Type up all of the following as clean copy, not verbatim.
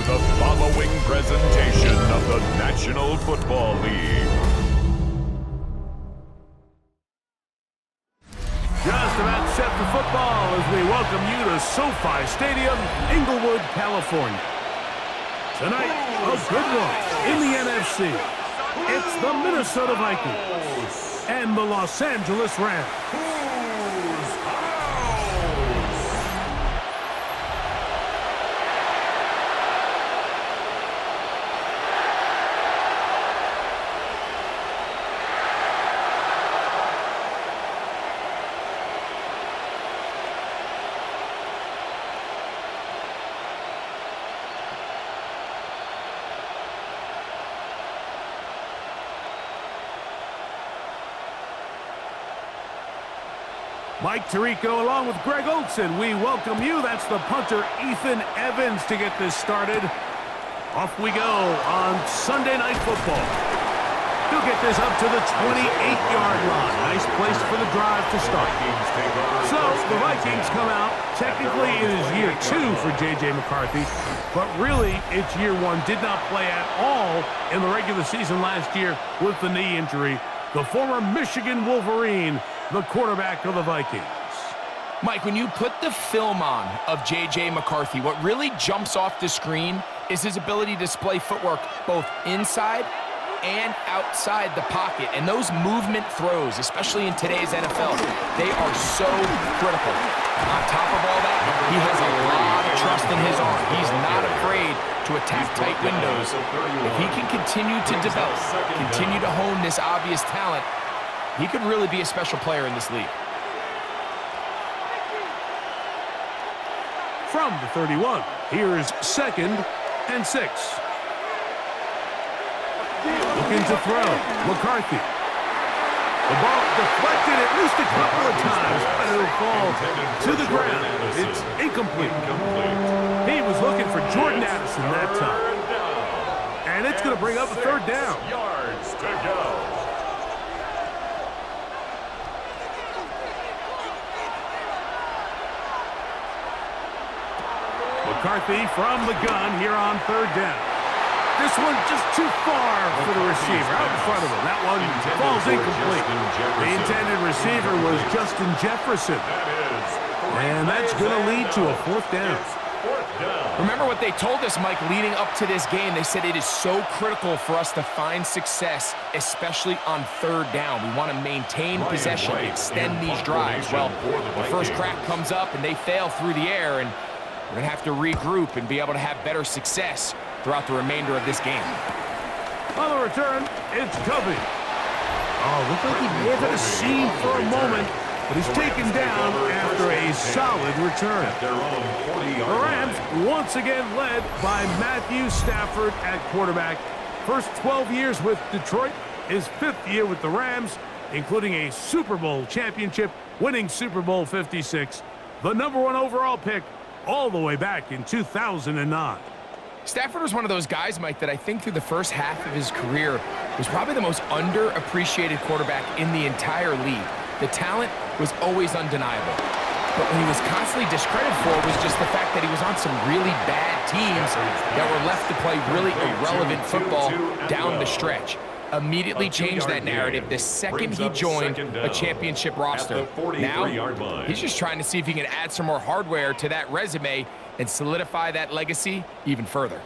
the following presentation of the National Football League. Just about set for football as we welcome you to SoFi Stadium, Inglewood, California. Tonight, a good one in the NFC. It's the Minnesota Vikings and the Los Angeles Rams. Mike Tirico along with Greg Olson. We welcome you. That's the punter, Ethan Evans, to get this started. Off we go on Sunday Night Football. He'll get this up to the 28-yard line. Nice place for the drive to start. So the Vikings come out. Technically, it is year 2 for J.J. McCarthy, but really, it's year 1. Did not play at all in the regular season last year with the knee injury. The former Michigan Wolverine, the quarterback of the Vikings. Mike, when you put the film on of J.J. McCarthy, what really jumps off the screen is his ability to display footwork both inside and outside the pocket. And those movement throws, especially in today's NFL, they are so critical. On top of all that, he has a lot of trust in his arm. He's not afraid to attack tight windows. If he can continue to develop, continue to hone this obvious talent, he could really be a special player in this league. From the 31, here is 2nd and 6. Looking to throw, McCarthy. The ball deflected at least a couple of times, but it'll fall to the ground. It's incomplete. He was looking for Jordan Addison that time. And it's going to bring up a 3rd down. Yards to go. McCarthy from the gun here on 3rd down. This one just too far for the receiver, out in front of him. That one falls incomplete. The intended receiver was Justin Jefferson. And that's going to lead to a 4th down. Remember what they told us, Mike, leading up to this game. They said it is so critical for us to find success, especially on 3rd down. We want to maintain possession, extend these drives. Well, the first crack comes up and they fail through the air, and we're going to have to regroup and be able to have better success throughout the remainder of this game. On the return, it's Covey. Oh, looks like he may have had a seam for a moment, but he's taken down after a solid return. The Rams once again led by Matthew Stafford at quarterback. First 12 years with Detroit, his 5th year with the Rams, including a Super Bowl championship, winning Super Bowl 56, the #1 overall pick all the way back in 2009. Stafford was one of those guys, Mike, that I think through the first half of his career was probably the most underappreciated quarterback in the entire league. The talent was always undeniable. But what he was constantly discredited for was just the fact that he was on some really bad teams that were left to play really irrelevant football down the stretch. Immediately changed that narrative the second he joined a championship roster. Now, he's just trying to see if he can add some more hardware to that resume and solidify that legacy even further.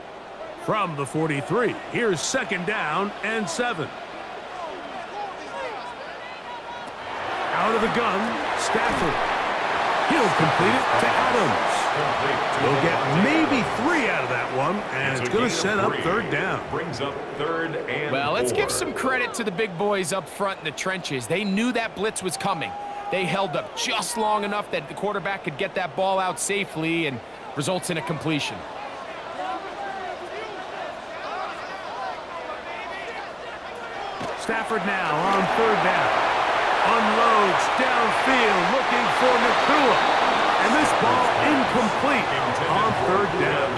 From the 43, here's 2nd down and 7. Out of the gun, Stafford. He'll complete it to Adams. We'll get maybe 3 out of that one, and it's going to set up 3rd down. Brings up 3rd and Well, let's 4. give some credit to the big boys up front in the trenches. They knew that blitz was coming. They held up just long enough that the quarterback could get that ball out safely and results in a completion. Stafford now on 3rd down. Unloads downfield, looking for Nakua. And this ball incomplete on 3rd down.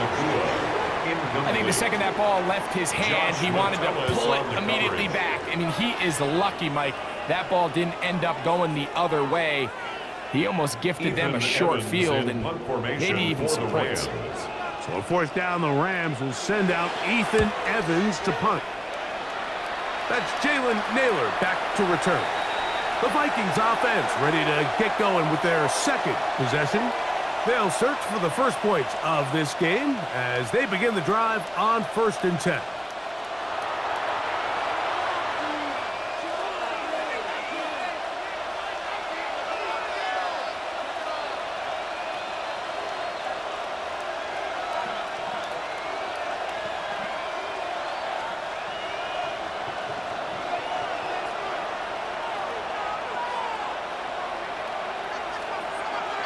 I think the second that ball left his hand, he wanted to pull it immediately back. I mean, he is lucky, Mike. That ball didn't end up going the other way. He almost gifted them a short field and maybe even some points. So fourth down, the Rams will send out Ethan Evans to punt. That's Jalen Naylor back to return. The Vikings offense ready to get going with their second possession. They'll search for the first points of this game as they begin the drive on 1st and 10.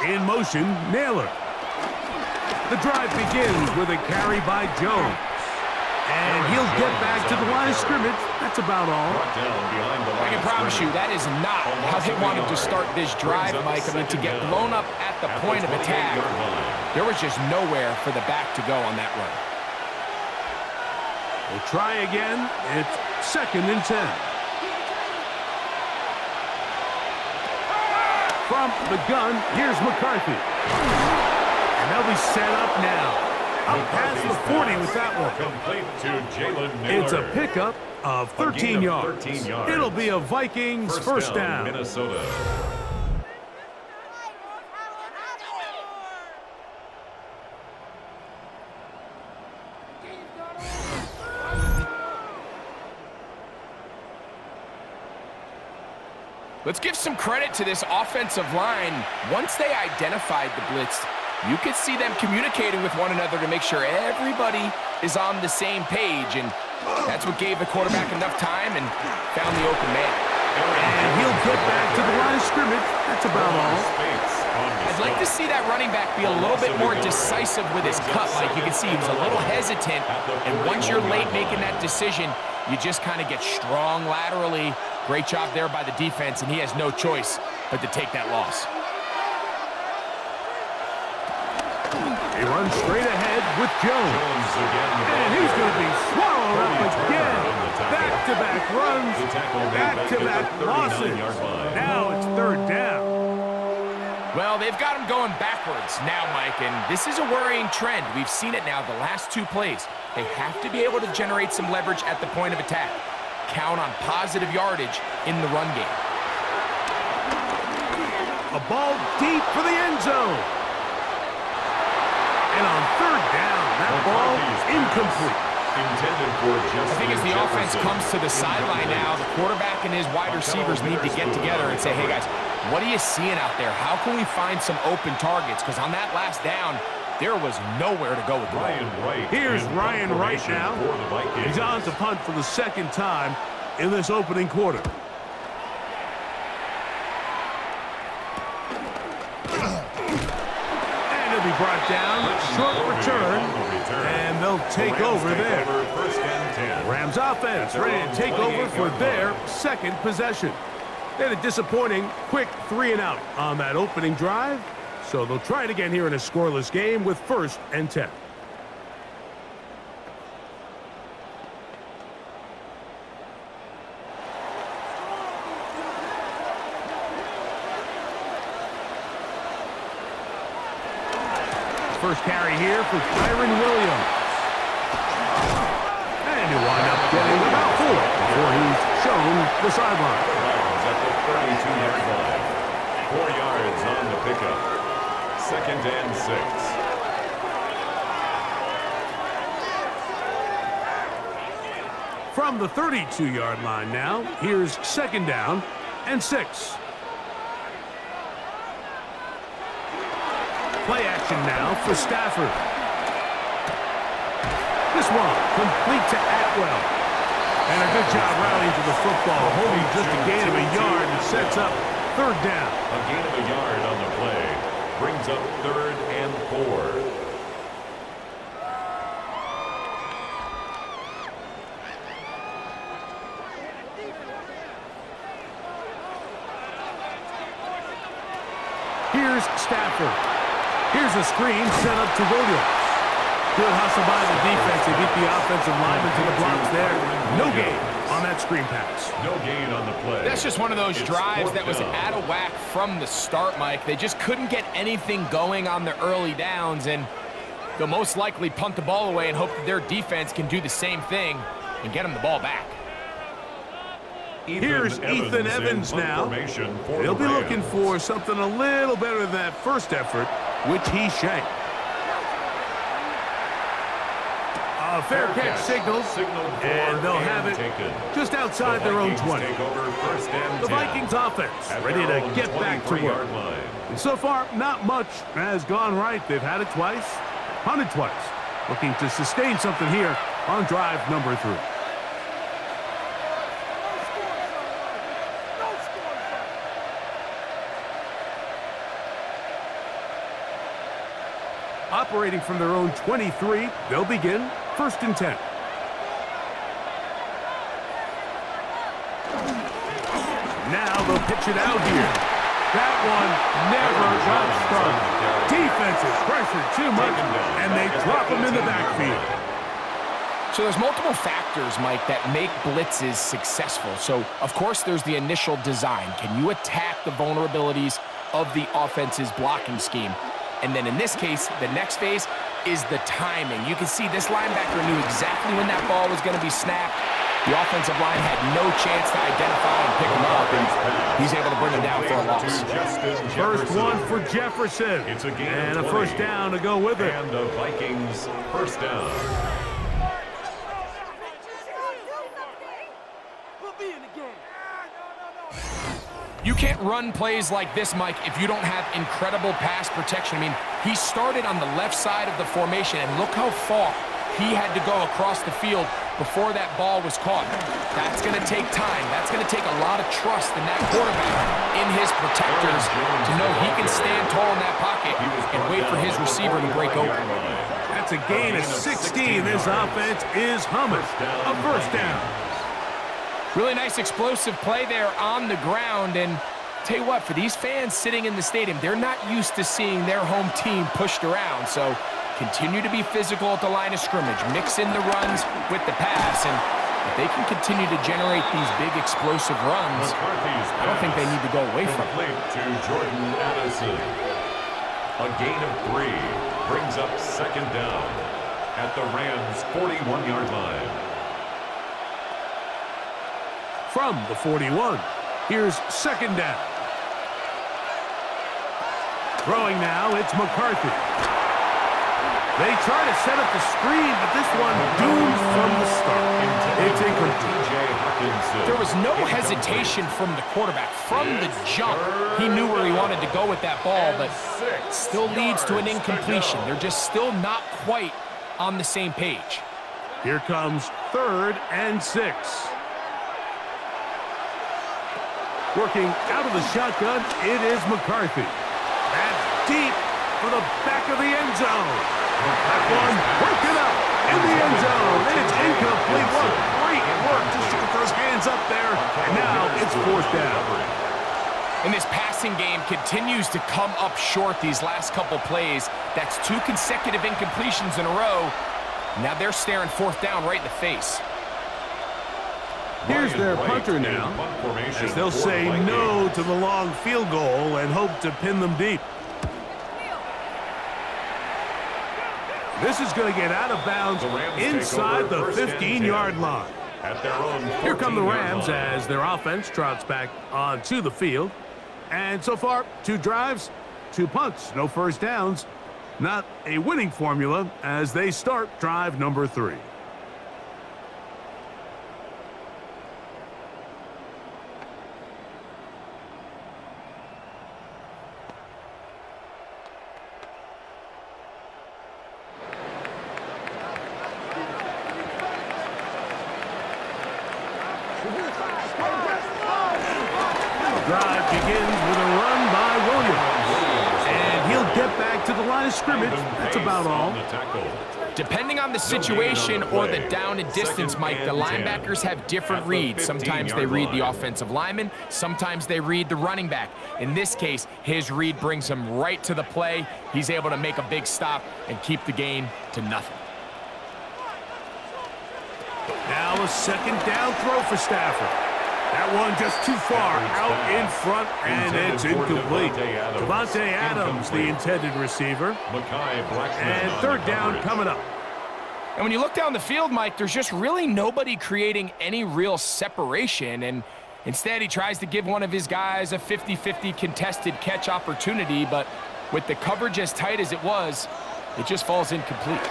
In motion, Naylor. The drive begins with a carry by Jones. And he'll get back to the line of scrimmage. That's about all. I can promise you that is not how they wanted to start this drive, Mike. I mean, to get blown up at the point of attack, there was just nowhere for the back to go on that run. We'll try again. It's 2nd and 10. From the gun, here's McCarthy. And they'll be set up now. Up past the 40 with that one. Complete to Jalen Naylor. It's a pickup of 13 yards. It'll be a Vikings first down. Minnesota. Let's give some credit to this offensive line. Once they identified the blitz, you could see them communicating with one another to make sure everybody is on the same page, and that's what gave the quarterback enough time and found the open man. And he'll get back to the line of scrimmage. That's about all. I'd like to see that running back be a little bit more decisive with his cut. Like you can see, he was a little hesitant, and once you're late making that decision, you just kind of get strong laterally. Great job there by the defense, and he has no choice but to take that loss. He runs straight ahead with Jones. And he's going to be swallowed up again. Back-to-back runs, back-to-back losses. Now it's 3rd down. Well, they've got him going backwards now, Mike, and this is a worrying trend. We've seen it now the last 2 plays. They have to be able to generate some leverage at the point of attack. Count on positive yardage in the run game. A ball deep for the end zone. And on 3rd down, that ball incomplete. I think as the offense comes to the sideline now, the quarterback and his wide receivers need to get together and say, hey guys, what are you seeing out there? How can we find some open targets? Because on that last down, there was nowhere to go with the ball. Here's Ryan Wright now. He's on to punt for the 2nd time in this opening quarter. And he'll be brought down. Short return. And they'll take over there. Rams offense ready to take over for their 2nd possession. They had a disappointing quick 3-and-out on that opening drive. So they'll try it again here in a scoreless game with 1st and 10. First carry here for Kyron Williams. And he'll wind up getting about 4 before he's shown the sideline. At the 32-yard line. 4 yards on the pickup. 2nd and 6. From the 32-yard line now, here's 2nd down and 6. Play action now for Stafford. This one complete to Atwell. And a good job rallying to the football, holding just a gain of a yard and sets up 3rd down. A gain of a yard on the play brings up 3rd and 4. Here's Stafford. Here's a screen set up to Williams. Good hustle by the defense. They beat the offensive lineman to the blocks there. No gain on that screen pass. No gain on the play. That's just one of those drives that was out of whack from the start, Mike. They just couldn't get anything going on the early downs, and They'll most likely punt the ball away and hope that their defense can do the same thing and get them the ball back. Here's Ethan Evans now. He'll be looking for something a little better than that first effort, which he shanked. A fair catch signaled, and they'll have it just outside their own 20. The Vikings offense ready to get back to work. And so far, not much has gone right. They've had it twice, punted twice. Looking to sustain something here on drive number 3. Operating from their own 23, they'll begin 1st and 10. Now they'll pitch it out here. That one never got started. Defense is pressured too much, and they drop him in the backfield. So there's multiple factors, Mike, that make blitzes successful. So, of course, there's the initial design. Can you attack the vulnerabilities of the offense's blocking scheme? And then in this case, the next phase is the timing. You can see this linebacker knew exactly when that ball was going to be snapped. The offensive line had no chance to identify and pick him up, and he's able to bring him down for a loss. First one for Jefferson, and a first down to go with it. And the Vikings first down. You can't run plays like this, Mike, if you don't have incredible pass protection. I mean, he started on the left side of the formation, and look how far he had to go across the field before that ball was caught. That's going to take time. That's going to take a lot of trust in that quarterback, in his protectors, to know he can stand tall in that pocket and wait for his receiver to break open. That's a gain of 16. This offense is humming. A first down. Really nice explosive play there on the ground, and tell you what, for these fans sitting in the stadium, they're not used to seeing their home team pushed around, so continue to be physical at the line of scrimmage, mix in the runs with the pass, and if they can continue to generate these big explosive runs, I don't think they need to go away from it. To Jordan Addison. A gain of 3 brings up 2nd down at the Rams' 41-yard line. From the 41, here's 2nd down. Throwing now, it's McCarthy. They try to set up the screen, but this one doomed from the start. It's incomplete. There was no hesitation from the quarterback. From the jump, he knew where he wanted to go with that ball, but still leads to an incompletion. They're just still not quite on the same page. Here comes 3rd and 6. Working out of the shotgun, it is McCarthy. That's deep for the back of the end zone. That one broken up in the end zone. It's incomplete. What great work just to get those hands up there. And now it's 4th down. And this passing game continues to come up short these last couple plays. That's 2 consecutive incompletions in a row. Now they're staring 4th down right in the face. Here's their punter now, as they'll say no to the long field goal and hope to pin them deep. This is going to get out of bounds inside the 15-yard line. Here come the Rams as their offense trots back onto the field. And so far, 2 drives, 2 punts, no first downs. Not a winning formula as they start drive number 3. Drive begins with a run by Williams. And he'll get back to the line of scrimmage. That's about all. Depending on the situation or the down and distance, Mike, the linebackers have different reads. Sometimes they read the offensive lineman. Sometimes they read the running back. In this case, his read brings him right to the play. He's able to make a big stop and keep the gain to nothing. Now a 2nd down throw for Stafford. That one just too far out in front, and it's incomplete. Devontae Adams, the intended receiver. And third down coming up. And when you look down the field, Mike, there's just really nobody creating any real separation. And instead, he tries to give one of his guys a 50-50 contested catch opportunity. But with the coverage as tight as it was, it just falls incomplete.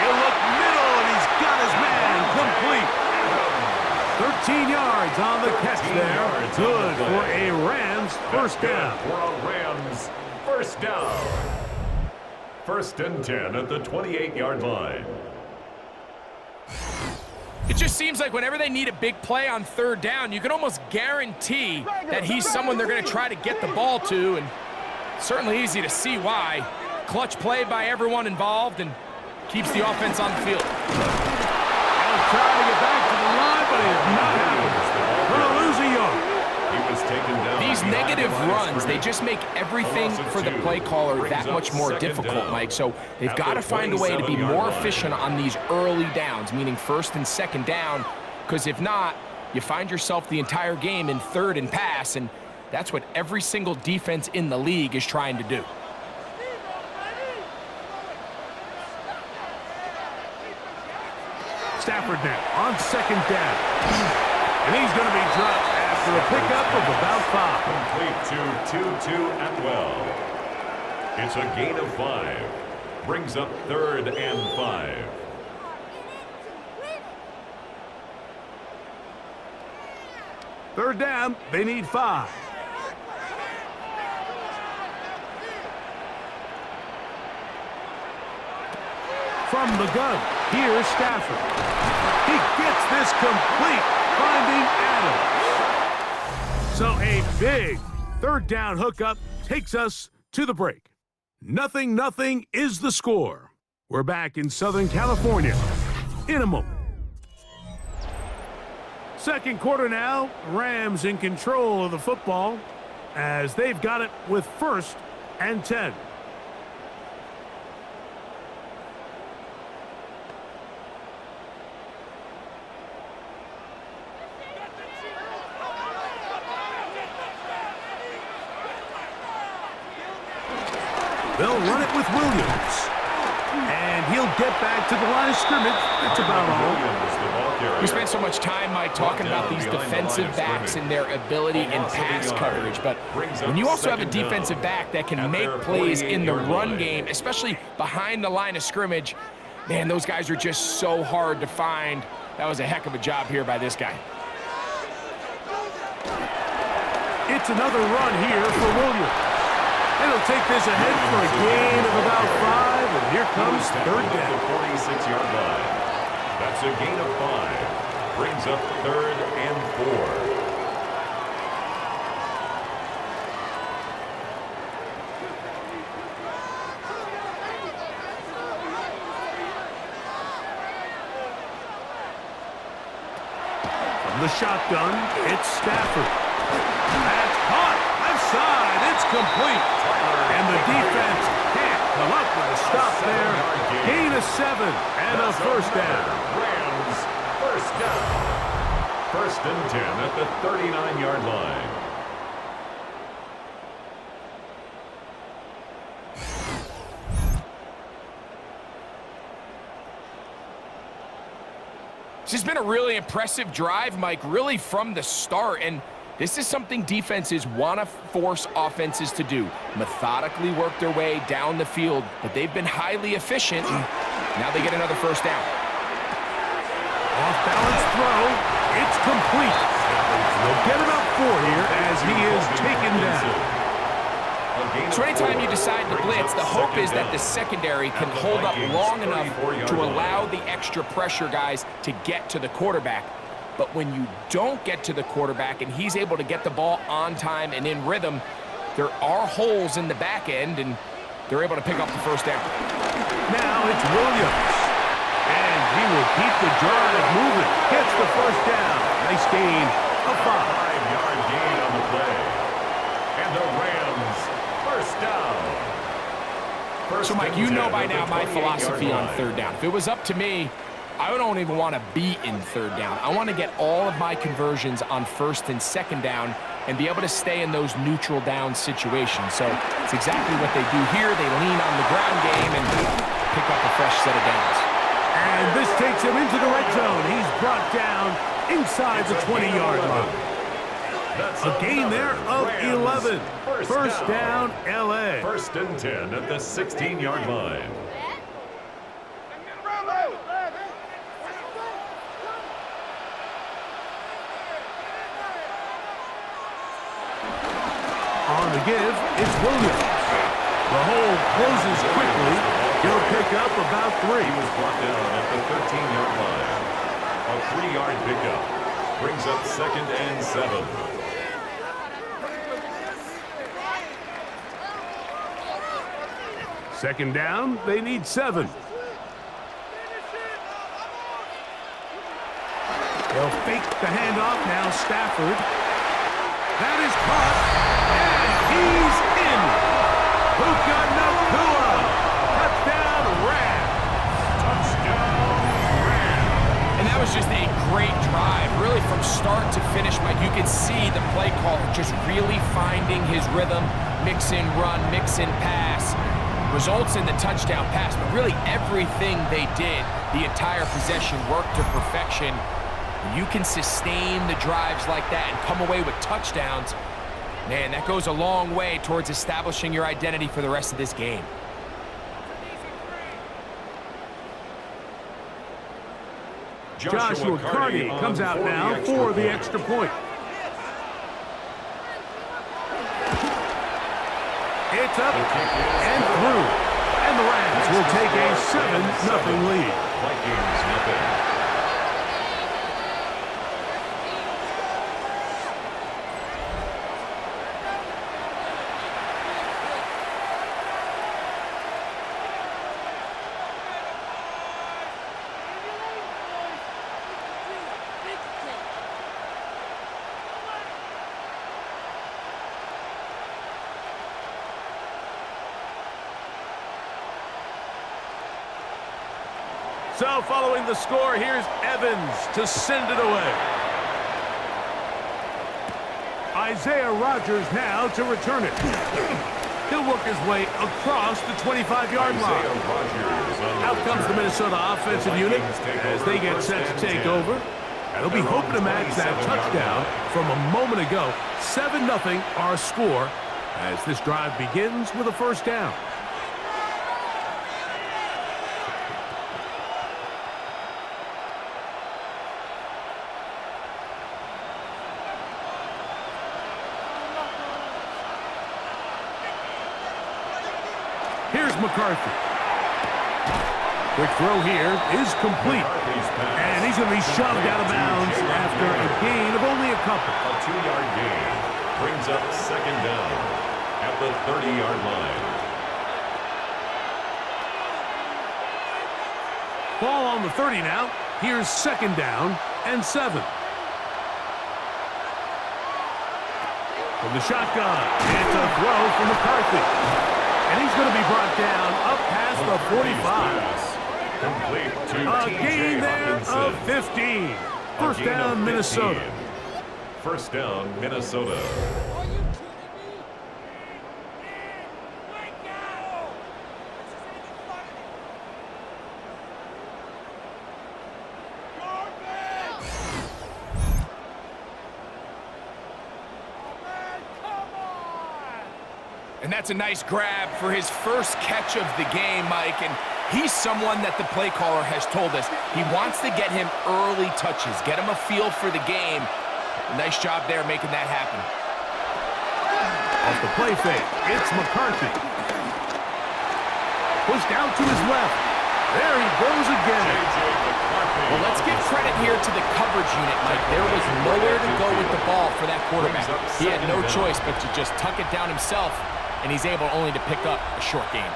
He'll look middle, and he's got his man complete. 13 yards on the catch there. Good for a Rams first down. For a Rams first down. First and 10 at the 28-yard line. It just seems like whenever they need a big play on third down, you can almost guarantee that he's someone they're going to try to get the ball to, and certainly easy to see why. Clutch play by everyone involved and keeps the offense on the field. He'll try to get back to the line, but he is not happening. Going to lose a yard. He was taken down. These negative runs, they just make everything for the play caller that much more difficult, Mike. So they've got to find a way to be more efficient on these early downs, meaning first and second down, because if not, you find yourself the entire game in third and pass, and that's what every single defense in the league is trying to do. Stafford now on second down. And he's going to be dropped after a pickup of about 5. Complete to Tutu Atwell. It's a gain of 5. Brings up third and 5. Third down, they need 5. From the gun, here's Stafford. He gets this complete, finding Adams. So a big third down hookup takes us to the break. 0-0 is the score. We're back in Southern California in a moment. Second quarter now, Rams in control of the football as they've got it with first and 10. They'll run it with Williams. And he'll get back to the line of scrimmage. That's about all. We spent so much time, Mike, talking about these defensive backs and their ability in pass coverage. But when you also have a defensive back that can make plays in the run game, especially behind the line of scrimmage, man, those guys are just so hard to find. That was a heck of a job here by this guy. It's another run here for Williams. And he'll take this ahead for a gain of about 5, and here comes third down. The 46-yard line. That's a gain of 5. Brings up third and 4. From the shotgun, it's Stafford. That's caught. Left side. It's complete. And the defense can't come up with a stop there. Gain of 7 and a first down. Rams first down. First and 10 at the 39-yard line. This has been a really impressive drive, Mike, really from the start. And this is something defenses want to force offenses to do. Methodically work their way down the field, but they've been highly efficient, and now they get another first down. Off-balance throw. It's complete. They'll get about 4 here as he is taken down. So anytime you decide to blitz, the hope is that the secondary can hold up long enough to allow the extra pressure guys to get to the quarterback. But when you don't get to the quarterback and he's able to get the ball on time and in rhythm, there are holes in the back end, and they're able to pick up the first down. Now it's Williams. And he will keep the drive moving. Gets the first down. Nice gain of 5. 5-yard gain on the play. And the Rams first down. So, Mike, you know by now my philosophy on third down. If it was up to me, I don't even want to be in third down. I want to get all of my conversions on first and second down and be able to stay in those neutral down situations. So it's exactly what they do here. They lean on the ground game and pick up a fresh set of downs. And this takes him into the red zone. He's brought down inside the 20-yard line. A gain there of 11. First down, L.A. First and 10 at the 16-yard line. On the give, it's Williams. The hole closes quickly. He'll pick up about 3. He was brought down at the 13-yard line. A 3-yard pickup brings up second and 7. Second down, they need 7. They'll fake the handoff now, Stafford. That is caught, and he's in. Puka Nacua. Touchdown, Rams. Touchdown, Rams. And that was just a great drive, really from start to finish, Mike. You could see the play caller just really finding his rhythm, mix in run, mix in pass. Results in the touchdown pass, but really everything they did, the entire possession worked to perfection. When you can sustain the drives like that and come away with touchdowns, man, that goes a long way towards establishing your identity for the rest of this game. Joshua Carney comes out now for the extra point. It's up and through. And the Rams will take a 7-0 lead. Vikings nothing. So following the score, here's Evans to send it away. Isaiah Rodgers now to return it. He'll work his way across the 25-yard line. Out comes the Minnesota offensive unit as they get set to take over. And they'll be hoping to match that touchdown from a moment ago. 7-0 our score as this drive begins with a first down. Here's McCarthy. Quick throw here is complete. And he's going to be shoved out of bounds after a gain of only a couple. A 2-yard gain brings up second down at the 30-yard line. Ball on the 30 now. Here's second down and 7. From the shotgun, it's a throw from McCarthy. And he's going to be brought down up past the 45. Complete to A gain there of 15. First down, Minnesota. First down, Minnesota. And that's a nice grab for his first catch of the game, Mike. And he's someone that the play caller has told us he wants to get him early touches, get him a feel for the game. A nice job there making that happen. Off the play fake, it's McCarthy. Pushed out to his left. There he goes again. Well, let's give credit here to the coverage unit, Mike. There was nowhere to go with the ball for that quarterback. He had no choice but to just tuck it down himself, and he's able only to pick up a short gain.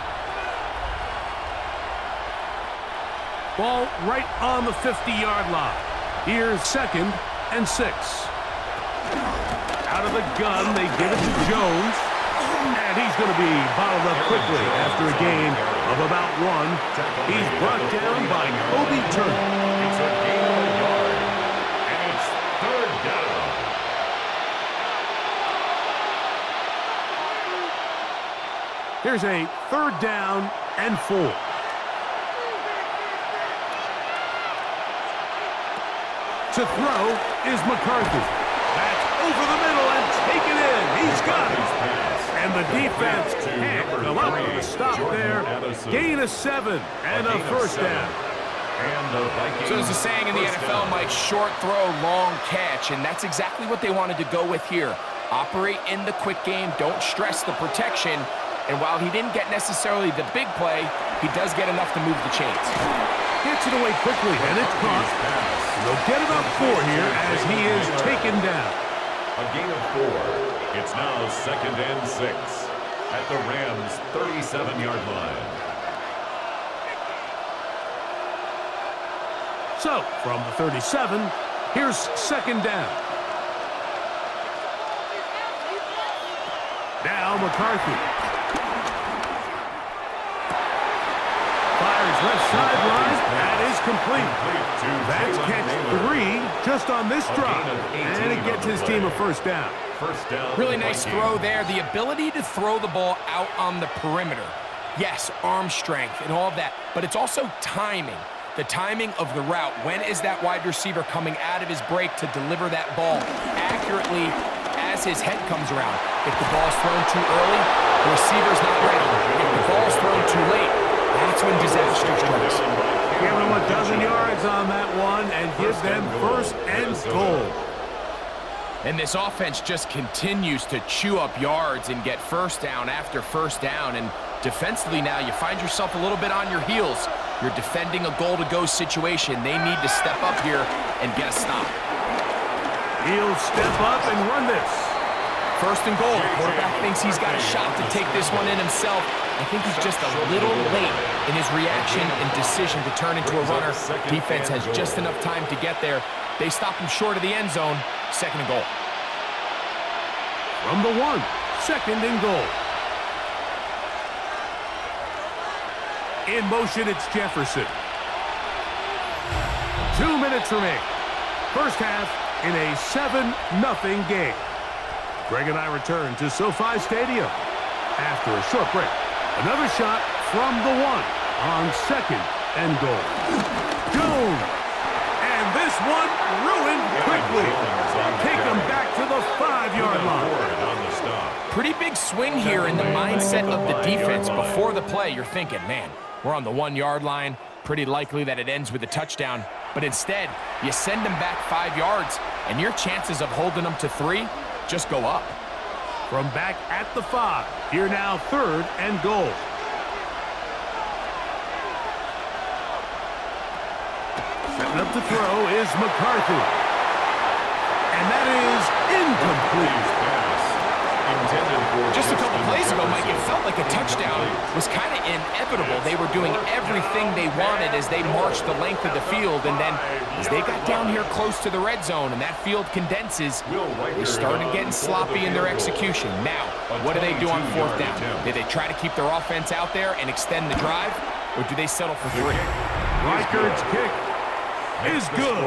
Ball right on the 50-yard line. Here's second and 6. Out of the gun, they give it to Jones. And he's He's going to be bottled up quickly after a gain of about 1. He's brought down by Kobe Turner. It's a gain of a yard, and it's third down. Here's a 3rd down and 4. To throw is McCarthy. That's over the middle and taken in. He's got it. And the defense can't come up with a stop there. Gain of 7 and a first down. So there's a saying in the NFL, Mike, short throw, long catch, and that's exactly what they wanted to go with here. Operate in the quick game, don't stress the protection, and while he didn't get necessarily the big play, he does get enough to move the chains. Gets it away quickly, and it's caught. They'll get about 4 here as he is taken down. A gain of 4. It's now 2nd and 6 at the Rams' 37-yard line. So, from the 37, here's 2nd down. Now McCarthy. Fires left sideline. That is complete. That's catch 3 just on this drop. And it gets his team a first down. Really nice throw there. The ability to throw the ball out on the perimeter. Yes, arm strength and all of that, but it's also timing. The timing of the route. When is that wide receiver coming out of his break to deliver that ball accurately as his head comes around? If the ball's thrown too early, the receiver's not ready. If the ball's thrown too late, that's when disaster strikes. Give them a dozen yards on that one and give them 1st and goal. And this offense just continues to chew up yards and get first down after first down. And defensively now, you find yourself a little bit on your heels. You're defending a goal-to-go situation. They need to step up here and get a stop. He'll step up and run this. 1st and goal. The quarterback thinks he's got a shot to take this one in himself. I think he's just a little late in his reaction and decision to turn into a runner. Defense has just enough time to get there. They stop him short of the end zone. 2nd and goal. From the 1, 2nd and goal. In motion, it's Jefferson. 2 minutes remaining. First half in a 7-0 game. Greg and I return to SoFi Stadium after a short break. Another shot from the 1 on 2nd and goal. Jones. And this one ruined quickly. Take them back to the 5-yard line. Pretty big swing here in the mindset of the defense. Before the play, you're thinking, man, we're on the 1-yard line. Pretty likely that it ends with a touchdown. But instead, you send them back 5 yards, and your chances of holding them to 3 just go up. From back at the 5, here now 3rd and goal. Setting up to throw is McCarthy. And that is incomplete. Just a couple plays ago, Mike, it felt like a touchdown was kind of inevitable. They were doing everything they wanted as they marched the length of the field, and then as they got down here close to the red zone and that field condenses, they started getting sloppy in their execution. Now, what do they do on 4th down? Do they try to keep their offense out there and extend the drive, or do they settle for 3? Reichardt's kick is good,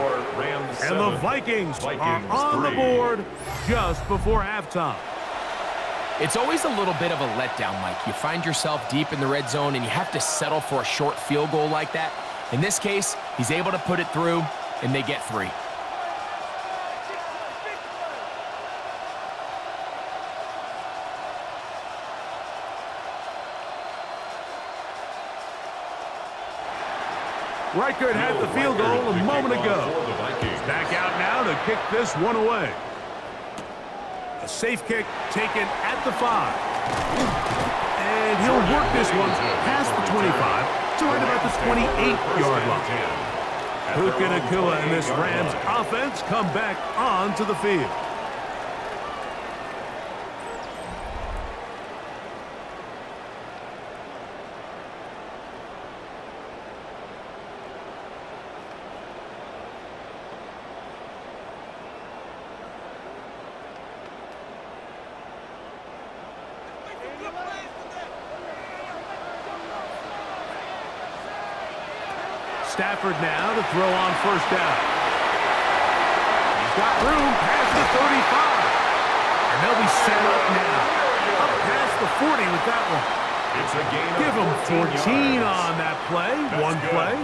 and the Vikings are on the board just before halftime. It's always a little bit of a letdown, Mike. You find yourself deep in the red zone, and you have to settle for a short field goal like that. In this case, he's able to put it through, and they get 3. Reichard had the field goal a moment ago. He's back out now to kick this one away. A safe kick taken at the 5. And he'll work this one past the 25 to right about the 28-yard line. Puka Nacua and this Rams offense come back onto the field. Stafford now to throw on first down. He's got room past the 35. And they'll be set up now. Up past the 40 with that one. It's a gain of Give him 14 yards. on that play. That's One good. play,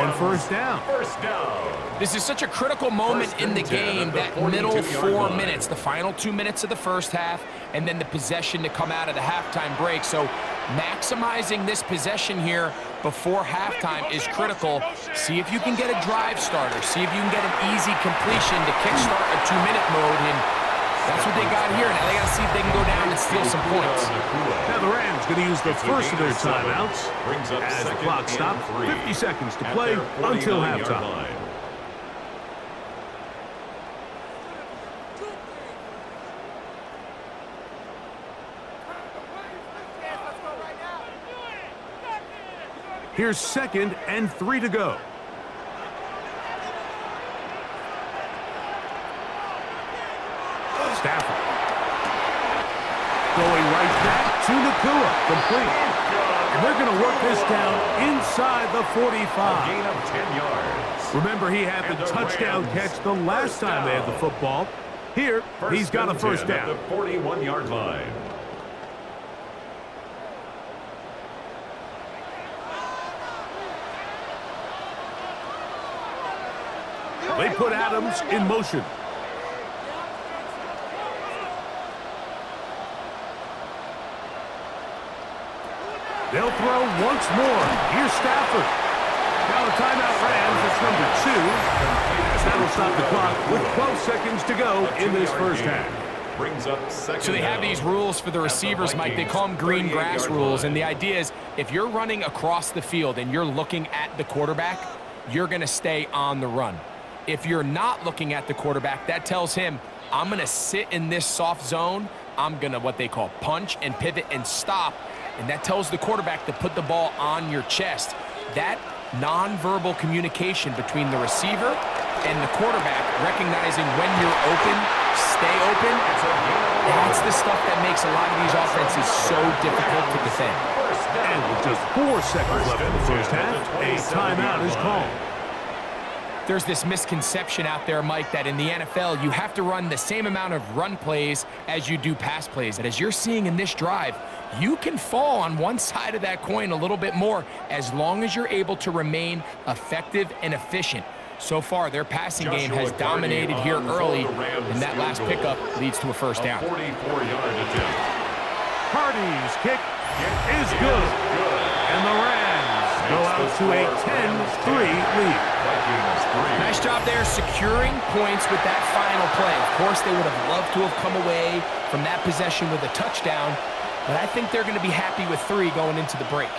one first down. First down. This is such a critical moment First in the and 10 game, at the that 42 middle yard 4 line. minutes, the final 2 minutes of the first half, and then the possession to come out of the halftime break. So maximizing this possession here before halftime is critical. See if you can get a drive starter. See if you can get an easy completion to kickstart a 2-minute mode, and that's what they got here. Now they got to see if they can go down and steal some points. Now the Rams going to use the first of their timeouts Brings up as the second clock and stops. 3. 50 seconds to At play their until 49-yard halftime. line. Here's 2nd and 3 to go. Stafford. Going right back to Nakua. Complete. And they're going to work this down inside the 45. Gain of 10 yards. Remember, he had And the the touchdown Rams catch the last time they had the football. Here, he's got a and first 10 at down. the 41-yard line. They put Adams in motion. They'll throw once more. Here's Stafford. Now the timeout Rams. It's number 2. As that'll stop the clock with 12 seconds to go in this first half. Brings up second So they have down these rules for the at receivers, Mike. They Vikings call them green 38-yard grass rules. line. And the idea is if you're running across the field and you're looking at the quarterback, you're going to stay on the run. If you're not looking at the quarterback, that tells him, I'm going to sit in this soft zone. I'm going to what they call punch and pivot and stop. And that tells the quarterback to put the ball on your chest. That nonverbal communication between the receiver and the quarterback, recognizing when you're open, stay open, that's the stuff that makes a lot of these offenses so difficult to defend. And with just 4 seconds left in the first half, a timeout is called. There's this misconception out there, Mike, that in the NFL, you have to run the same amount of run plays as you do pass plays. And as you're seeing in this drive, you can fall on one side of that coin a little bit more as long as you're able to remain effective and efficient. So far, their passing game has dominated here early, and that last pickup leads to a first down. 44-yard attempt. Hardy's kick is good. And the Rams go out to a 10-3 lead. Vikings 3. Nice job there securing points with that final play. Of course, they would have loved to have come away from that possession with a touchdown, but I think they're going to be happy with 3 going into the break.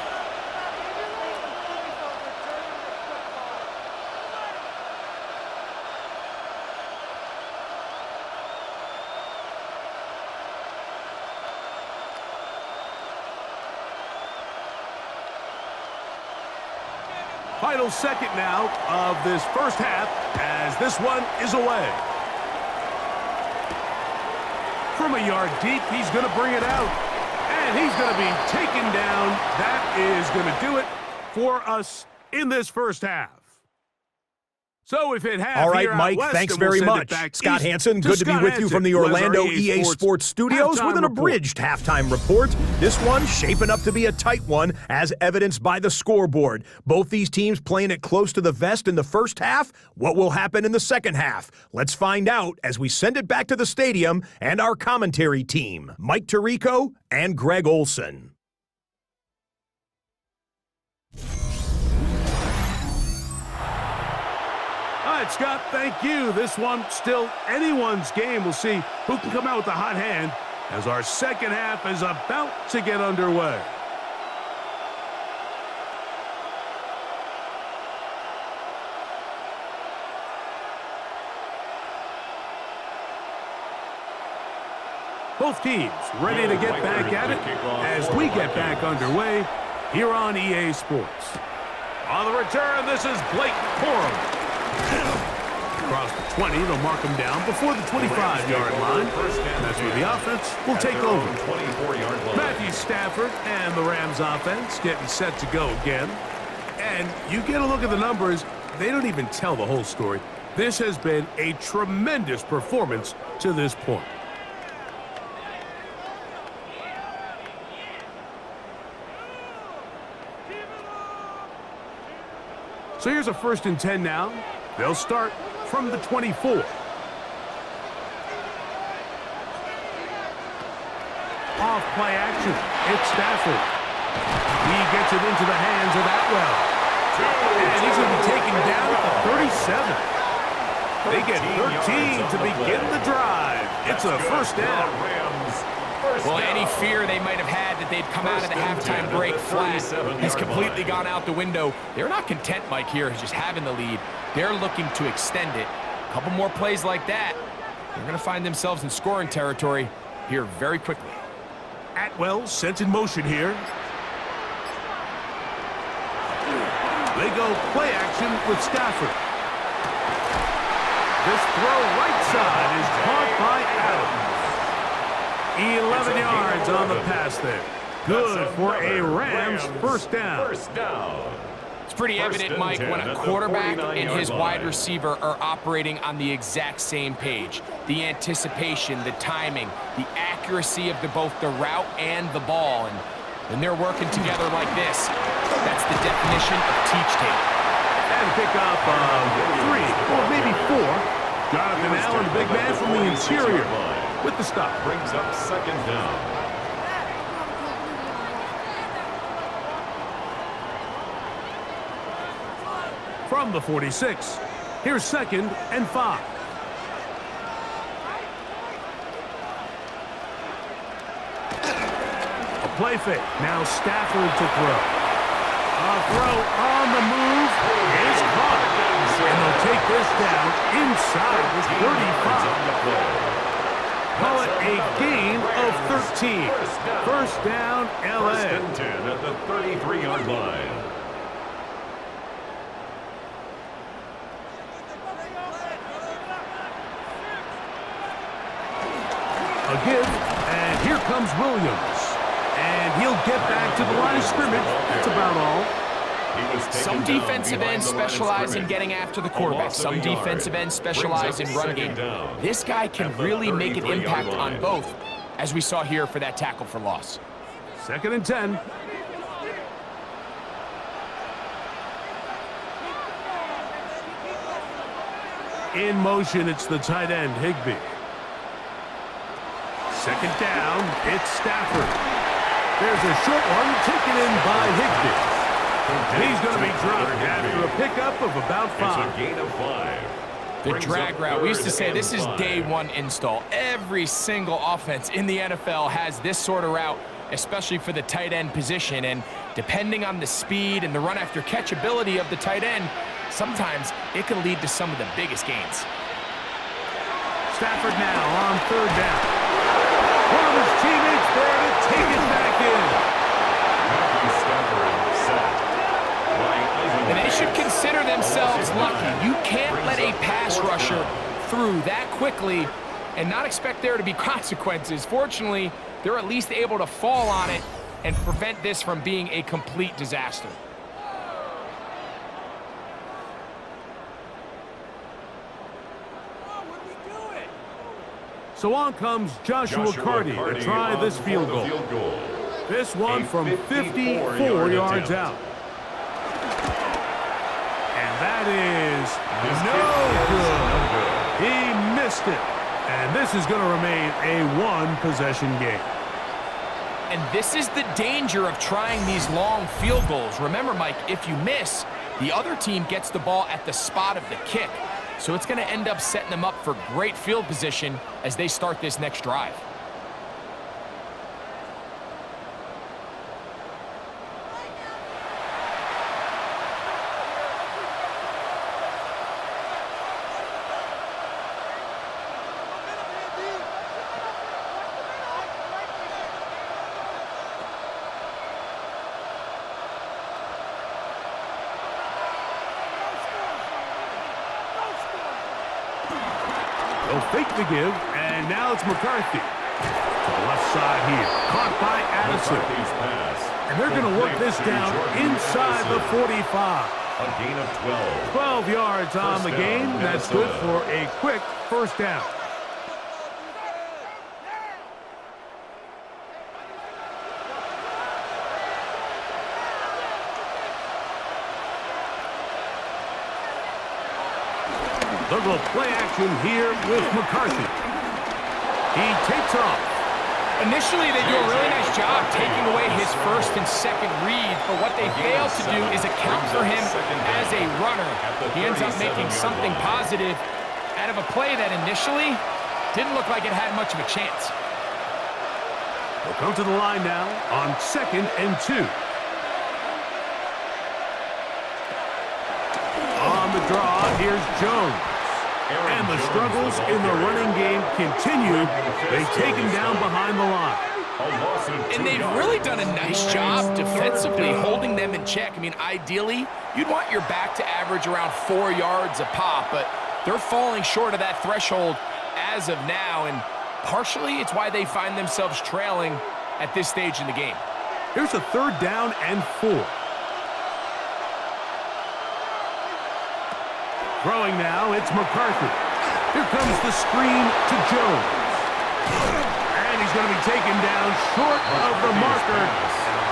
Final second now of this first half as this one is away. From a yard deep, he's going to bring it out. And he's going to be taken down. That is going to do it for us in this first half. So if it has all right, Mike, thanks very much. Scott Hansen, good to be with you from the Orlando EA Sports Studios with an abridged halftime report. This one shaping up to be a tight one, as evidenced by the scoreboard. Both these teams playing it close to the vest in the first half. What will happen in the second half? Let's find out as we send it back to the stadium and our commentary team, Mike Tirico and Greg Olson. All right, Scott, thank you. This one still anyone's game. We'll see who can come out with the hot hand as our second half is about to get underway. Both teams ready to get back at it as we get back underway here on EA Sports. On the return, this is Blake Corum. Across the 20, they'll mark him down before the 25-yard line. That's where the offense will take over. Matthew Stafford and the Rams offense getting set to go again. And you get a look at the numbers, they don't even tell the whole story. This has been a tremendous performance to this point. So here's a 1st and 10 now. They'll start from the 24. Off play action. It's Stafford. He gets it into the hands of Atwell. And he's going to be taken down at the 37. They get 13 to begin the drive. It's a 1st down. Well, any fear they might have had that they'd come out of the halftime break flat has completely gone out the window. They're not content, Mike, here, just having the lead. They're looking to extend it. A couple more plays like that, they're going to find themselves in scoring territory here very quickly. Atwell sent in motion here. They go play action with Stafford. This throw right side is caught by Adams. 11 yards on the pass there. Good for a Rams 1st down. It's pretty evident, Mike, when a quarterback and his wide receiver are operating on the exact same page. The anticipation, the timing, the accuracy of both the route and the ball. And when they're working together like this, that's the definition of teach tape. And pick up 3 or maybe 4. Jonathan Allen, the big man from the interior, with the stop. Brings up 2nd down. From the 46, here's 2nd and 5. A play fake. Now Stafford to throw. A throw on the move is caught. And they'll take this down inside the 35. Call it a gain of 13. 1st down, LA. 1st and 10 at the 33-yard line. A give, and here comes Williams. And he'll get back to the line of scrimmage. That's about all. Some defensive ends specialize in getting after the quarterback. Some defensive ends specialize in run game. This guy can really make an impact on both, as we saw here for that tackle for loss. 2nd and 10. In motion, it's the tight end, Higbee. 2nd down, it's Stafford. There's a short one taken in by Higbee. He's going to be dropped after a pickup of about 5. It's a gain of 5. The drag route. We used to say this is day 1 install. Every single offense in the NFL has this sort of route, especially for the tight end position. And depending on the speed and the run after catch ability of the tight end, sometimes it can lead to some of the biggest gains. Stafford now on 3rd down. One of his teammates there to take it back in. And they should consider themselves lucky. You can't let a pass rusher through that quickly and not expect there to be consequences. Fortunately, they're at least able to fall on it and prevent this from being a complete disaster. So on comes Joshua Carty to try this field goal. This one from 54 yards out. And that is no good. He missed it. And this is going to remain a 1-possession game. And this is the danger of trying these long field goals. Remember, Mike, if you miss, the other team gets the ball at the spot of the kick. So it's going to end up setting them up for great field position as they start this next drive. They'll fake the give, and now it's McCarthy. To the left side here, caught by Addison. McCarthy's pass And they're going to work this down inside the 45. A gain of 12. 12 yards on the game. That's good for a quick first down. They'll go play action here with McCarthy. He takes off. Initially, they do a really nice job taking away his first and second read, but what they fail to do is account for him as a runner. He ends up making something positive out of a play that initially didn't look like it had much of a chance. They'll come to the line now on 2nd and 2. On the draw, here's Jones. And the struggles in the running game continue. They take him down behind the line. And they've really done a nice job defensively holding them in check. I mean, ideally, you'd want your back to average around 4 yards a pop, but they're falling short of that threshold as of now, and partially it's why they find themselves trailing at this stage in the game. Here's a 3rd down and 4. Throwing now, it's McCarthy. Here comes the screen to Jones. And he's going to be taken down short of the marker.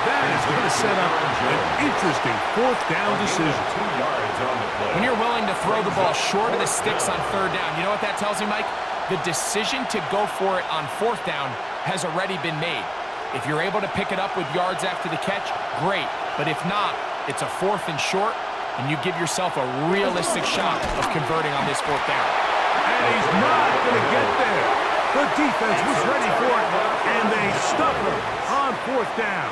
That is going to set up an interesting 4th down decision. When you're willing to throw the ball short of the sticks on 3rd down, you know what that tells me, Mike? The decision to go for it on 4th down has already been made. If you're able to pick it up with yards after the catch, great. But if not, it's a 4th and short, and you give yourself a realistic shot of converting on this 4th down. And he's not going to get there. The defense was ready for it, and they stuck him on 4th down.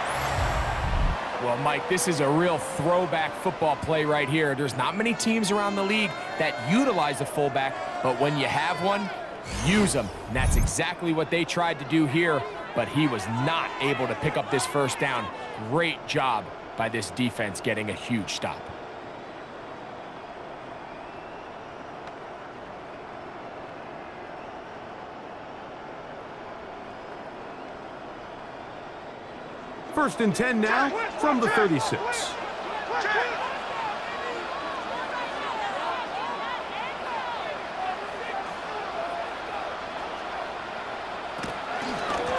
Well, Mike, this is a real throwback football play right here. There's not many teams around the league that utilize a fullback, but when you have one, use them. And that's exactly what they tried to do here, but he was not able to pick up this 1st down. Great job by this defense getting a huge stop. First and 10 now from the 36.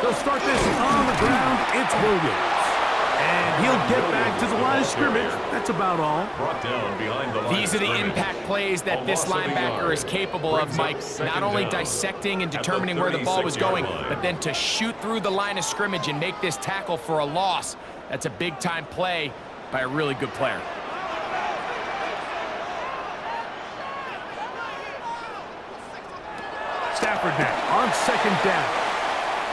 They'll start this on the ground. It's Williams. And he'll get back to the line of scrimmage. That's about all. Brought down behind the line. These are the impact plays that this linebacker is capable of, Mike. Not only dissecting and determining where the ball was going, but then to shoot through the line of scrimmage and make this tackle for a loss. That's a big-time play by a really good player. Stafford now on 2nd down.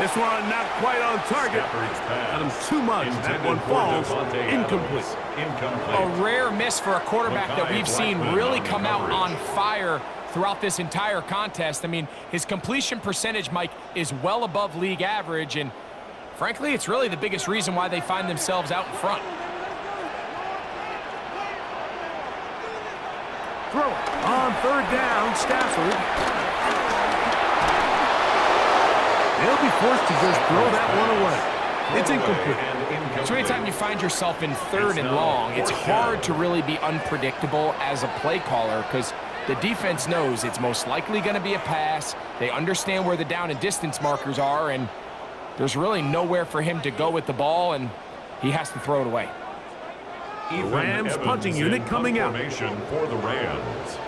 This one not quite on target. Got him too much. That one falls incomplete. A rare miss for a quarterback that we've seen really come out on fire throughout this entire contest. I mean, his completion percentage, Mike, is well above league average, and frankly, it's really the biggest reason why they find themselves out in front. Throw it on 3rd down, Stafford. They'll be forced to just throw that one away. It's incomplete. So anytime you find yourself in 3rd and long, it's hard to really be unpredictable as a play caller because the defense knows it's most likely going to be a pass. They understand where the down and distance markers are, and there's really nowhere for him to go with the ball, and he has to throw it away. The Rams punting unit coming out. For the Rams.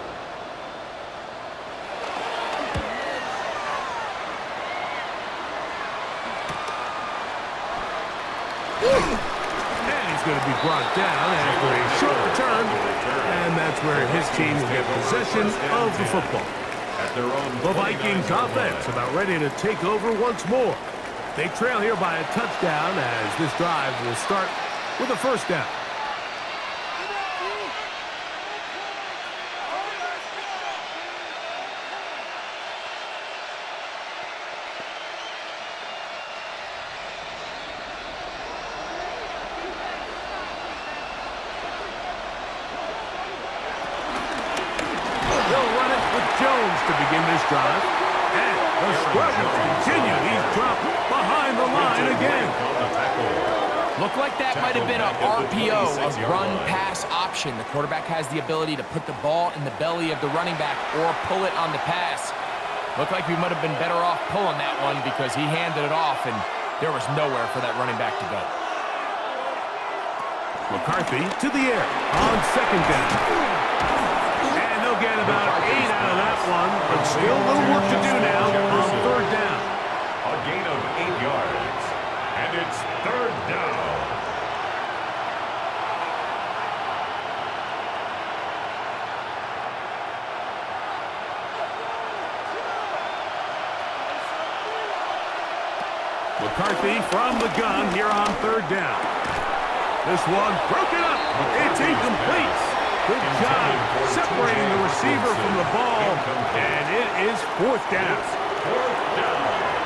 And he's going to be brought down after a short return. And that's where his team will get possession of the football. The Vikings offense about ready to take over once more. They trail here by a touchdown as this drive will start with a 1st down. To begin this drive, and the struggles continue. He's dropped behind the line again. Looked like that might have been an RPO, a run-pass option. The quarterback has the ability to put the ball in the belly of the running back or pull it on the pass. Looked like we might have been better off pulling that one because he handed it off, and there was nowhere for that running back to go. McCarthy to the air on second down. And they'll get about 8 out of that one, but still a little work to do now on third down. A gain of 8 yards, and it's third down. McCarthy from the gun here on third down. This one broken up. It's incomplete. Good job separating the receiver from the ball, and it is fourth down.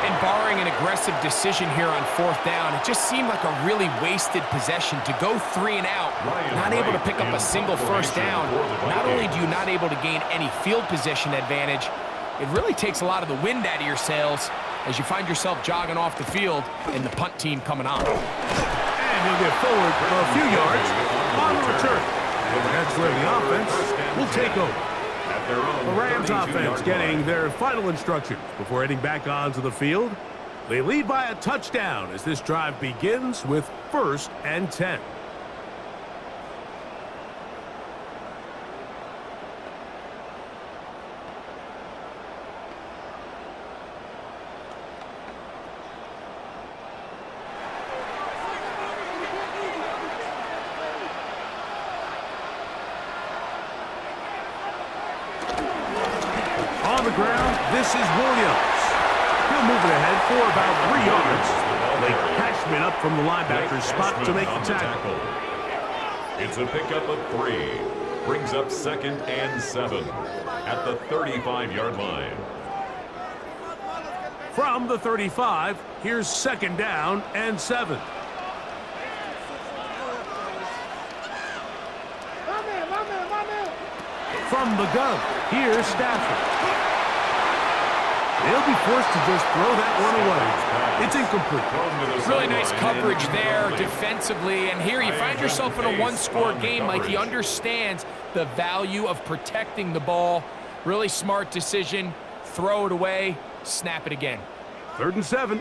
And barring an aggressive decision here on fourth down, it just seemed like a really wasted possession to go 3 and out, not able to pick up a single first down. Not only do you not able to gain any field position advantage, it really takes a lot of the wind out of your sails as you find yourself jogging off the field and the punt team coming on. And he'll get forward a few yards on the return. That's where the offense will take over. The Rams offense getting their final instructions before heading back onto the field. They lead by a touchdown as this drive begins with 1st and 10. On the ground, this is Williams. He'll move it ahead for about 3 yards. Late Cashman up from the linebacker's spot to make the tackle. It's a pickup of 3. Brings up 2nd and 7 at the 35-yard line. From the 35, here's 2nd down and 7. From the gun, here's Stafford. They'll be forced to just throw that one away. It's incomplete. Really nice coverage there defensively, and here you find yourself in a one-score game. Like, he understands the value of protecting the ball. Really smart decision. Throw it away, snap it again. 3rd and 7.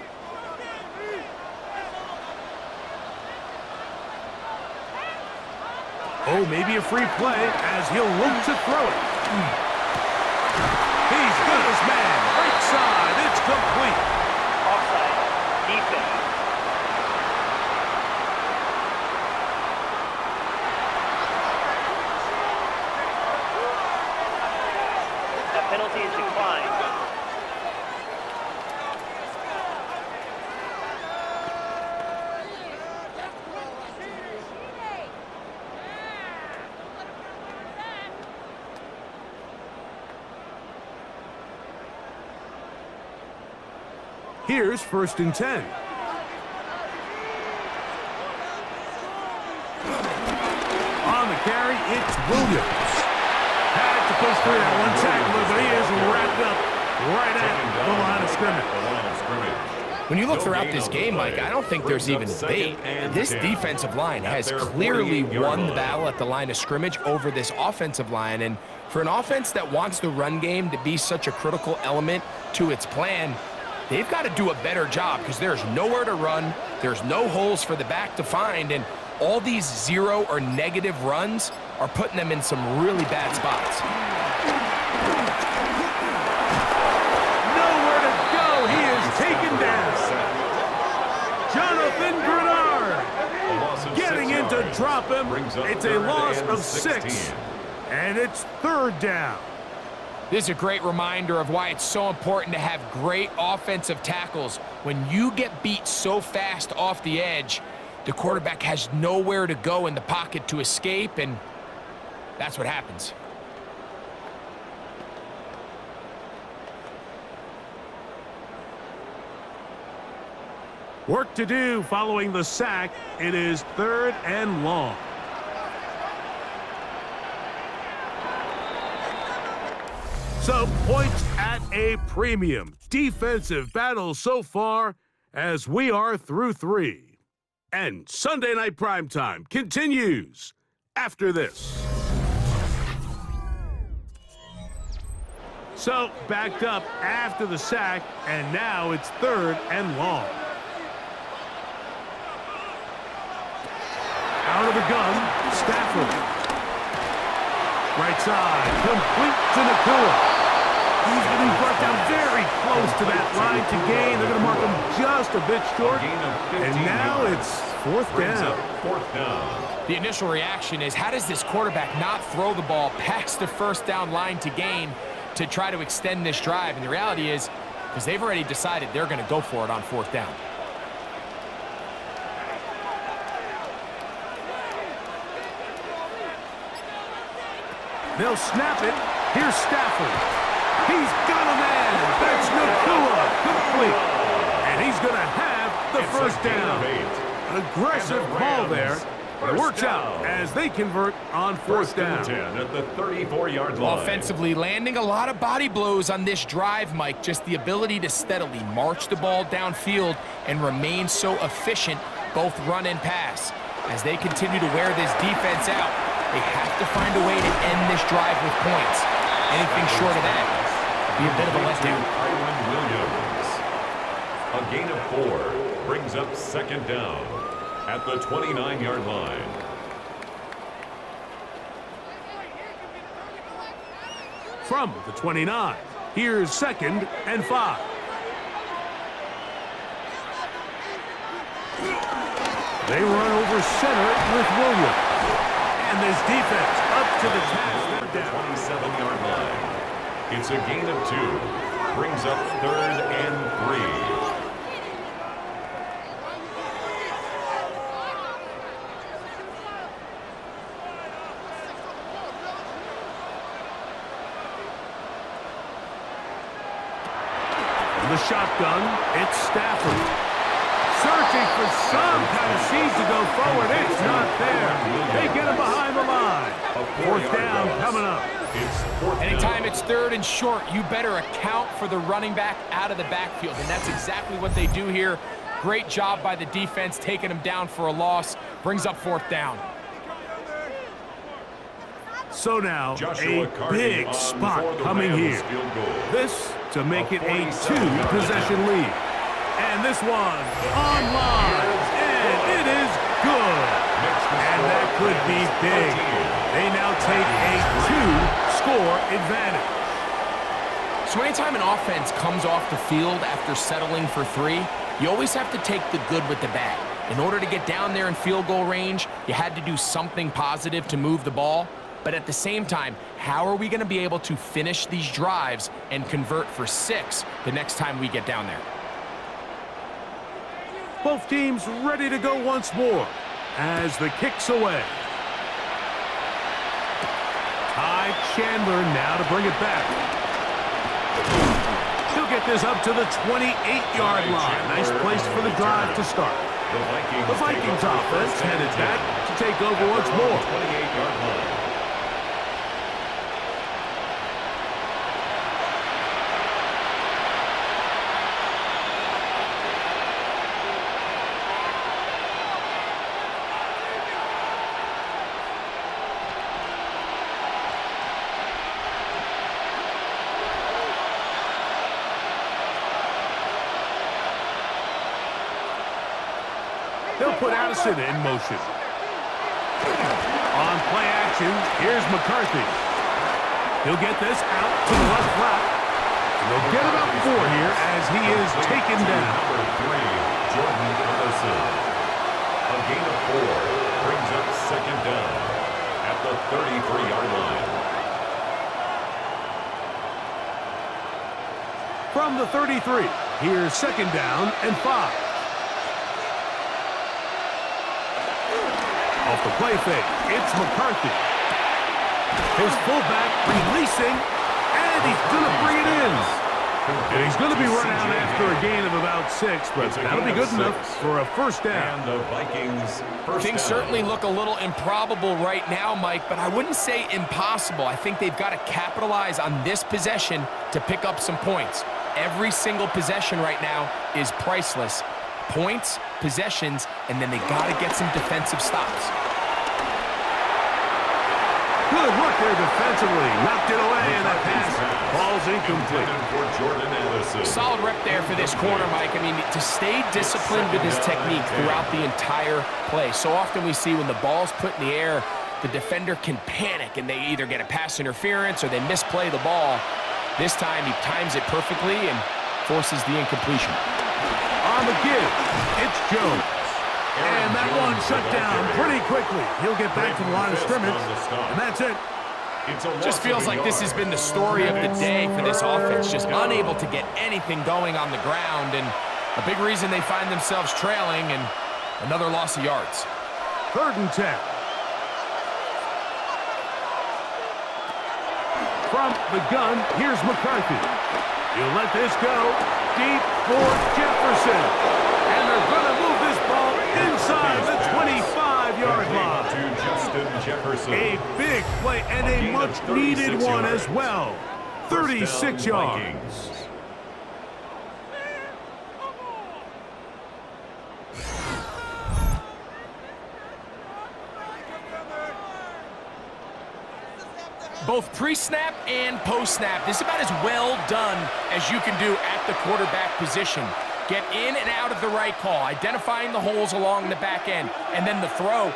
Oh, maybe a free play as he'll look to throw it. He's got his man. Right side. It's complete. Offside. Defense. The penalty is declined. Here's 1st and 10. On the carry, it's Williams. Had to push through that one tackle, but he is wrapped up right at the line of scrimmage. When you look throughout this game, Mike, I don't think there's even debate. This defensive line has clearly won the battle at the line of scrimmage over this offensive line. And for an offense that wants the run game to be such a critical element to its plan, they've got to do a better job because there's nowhere to run. There's no holes for the back to find. And all these 0 or negative runs are putting them in some really bad spots. Nowhere to go. He is taken down. Jonathan Grenard getting in to drop him. It's a loss of 6. And it's 3rd down. This is a great reminder of why it's so important to have great offensive tackles. When you get beat so fast off the edge, the quarterback has nowhere to go in the pocket to escape, and that's what happens. Work to do following the sack. It is 3rd and long. So points at a premium. Defensive battle so far as we are through 3. And Sunday Night Primetime continues after this. So, backed up after the sack, and now it's 3rd and long. Out of the gun, Stafford. Right side, complete to Nakua. He's going to be brought down very close to that line to gain. They're going to mark him just a bit short. And now it's 4th down. 4th down. The initial reaction is, how does this quarterback not throw the ball past the 1st down line to gain to try to extend this drive? And the reality is, because they've already decided they're going to go for it on 4th down. They'll snap it. Here's Stafford. He's got a man. That's Nakua. Complete. And he's going to have the 1st down. Aggressive call there. But it works out as they convert on 4th down. 10 at the 34-yard line. Offensively, landing a lot of body blows on this drive, Mike. Just the ability to steadily march the ball downfield and remain so efficient, both run and pass. As they continue to wear this defense out, they have to find a way to end this drive with points. Anything short of that would be a bit of a letdown. A gain of 4 brings up 2nd down at the 29-yard line. From the 29, here's 2nd and 5. They run over center with Williams. And this defense up to the task. At the 27-yard line. It's a gain of 2. Brings up 3rd and 3. The shotgun, it's Stafford. Searching for some kind of seed to go forward. It's not there. They get him behind the line. 4th down coming up. Anytime it's 3rd and short, you better account for the running back out of the backfield. And that's exactly what they do here. Great job by the defense, taking him down for a loss. Brings up 4th down. So now, a big spot coming here. This to make it a 2-possession lead. And this one online, and it is good. And that could be big. They now take a 2-score advantage. So anytime an offense comes off the field after settling for 3, you always have to take the good with the bad. In order to get down there in field goal range, you had to do something positive to move the ball. But at the same time, how are we going to be able to finish these drives and convert for 6 the next time we get down there? Both teams ready to go once more as the kick's away. Ty Chandler now to bring it back. He'll get this up to the 28-yard line. Nice place for the drive to start. The Vikings offense headed back to take over once more. 28-yard line. They'll put Addison in motion. On play action, here's McCarthy. He'll get this out to the left flat. And they'll get about 4 here as he is taken down. Number 3, Jordan Addison. A gain of 4 brings up 2nd down at the 33-yard line. From the 33, here's 2nd down and 5. Off the play fake, it's McCarthy. His fullback releasing, and he's going to bring it in. And he's going to be run out after a gain of about 6, but that'll be good enough for a 1st down. And the Vikings first Things down. certainly look a little improbable right now, Mike, but I wouldn't say impossible. I think they've got to capitalize on this possession to pick up some points. Every single possession right now is priceless. points, possessions, and then they got to get some defensive stops. Good work there defensively. Knocked it away, and that pass falls incomplete. Solid rep there for this corner, Mike. I mean, to stay disciplined with his technique throughout the entire play. So often we see when the ball's put in the air, the defender can panic, and they either get a pass interference or they misplay the ball. This time, he times it perfectly and forces the incompletion. On the give, it's Jones. And that one shut down pretty quickly. He'll get back to the line of scrimmage, and that's it. Just feels like this has been the story of the day for this offense. Just unable to get anything going on the ground, and a big reason they find themselves trailing, and another loss of yards. 3rd and 10. From the gun, here's McCarthy. He'll let this go deep for Jefferson. And they're going to move this ball inside the 25-yard line. A big play and a much-needed one as well. 36 yards. Both pre-snap and post-snap, this is about as well done as you can do at the quarterback position. Get in and out of the right call, identifying the holes along the back end, and then the throw.